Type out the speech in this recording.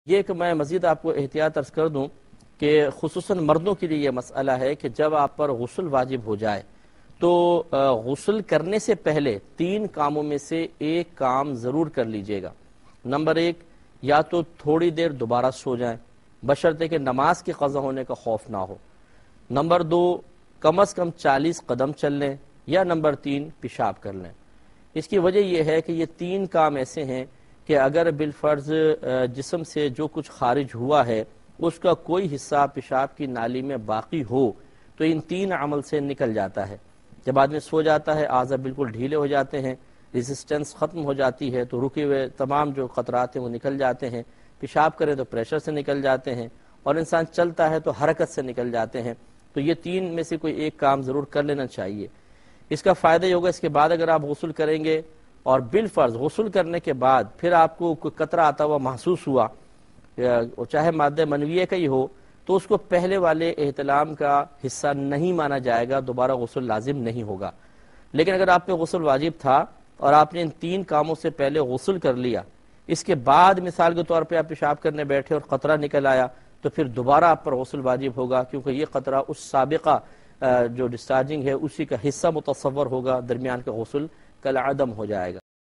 یہ کہ میں مزید آپ کو احتیاط عرض کر دوں کہ خصوصاً مردوں کے لیے یہ مسئلہ ہے کہ جب آپ پر غسل واجب ہو جائے تو غسل کرنے سے پہلے 3 کاموں میں سے ایک کام ضرور کر لیجئے گا۔ نمبر 1، یا تو تھوڑی دیر دوبارہ سو جائیں بشرطے کہ نماز کے قضا ہونے کا خوف نہ ہو۔ نمبر 2، کم از کم 40 قدم چل لیں، یا نمبر 3، پیشاب کر لیں۔ اس کی وجہ یہ ہے کہ یہ 3 کام ایسے ہیں کہ اگر بالفرض جسم سے جو کچھ خارج ہوا ہے اس کا کوئی حصہ پیشاب کی نالی میں باقی ہو تو ان 3 عمل سے نکل جاتا ہے۔ جب آدمی سو جاتا ہے اعضاء بالکل ڈھیلے ہو جاتے ہیں، ریزسٹنس ختم ہو جاتی ہے، تو رکے ہوئے تمام جو قطرات ہیں وہ نکل جاتے ہیں۔ پیشاب کرے تو پریشر سے نکل جاتے ہیں، اور انسان چلتا ہے تو حرکت سے نکل جاتے ہیں۔ تو یہ 3 میں سے کوئی ایک کام ضرور کر لینا چاہیے۔ اس کا فائدہ یہ ہوگا اس کے بعد اگر آپ غسل کریں گے اور بالفرض غسل کرنے کے بعد پھر آپ کو کوئی قطرہ آتا ہوا محسوس ہوا، چاہے مادہ منویہ کا ہی ہو، تو اس کو پہلے والے احتلام کا حصہ نہیں مانا جائے گا، دوبارہ غسل لازم نہیں ہوگا۔ لیکن اگر آپ پہ غسل واجب تھا اور آپ نے ان 3 کاموں سے پہلے غسل کر لیا، اس کے بعد مثال کے طور پہ آپ پیشاب کرنے بیٹھے اور قطرہ نکل آیا، تو پھر دوبارہ آپ پر غسل واجب ہوگا، کیونکہ یہ قطرہ اس سابقہ جو ڈسچارجنگ ہے اسی کا حصہ متصور ہوگا، درمیان کا غسل کالعدم ہو جائے گا۔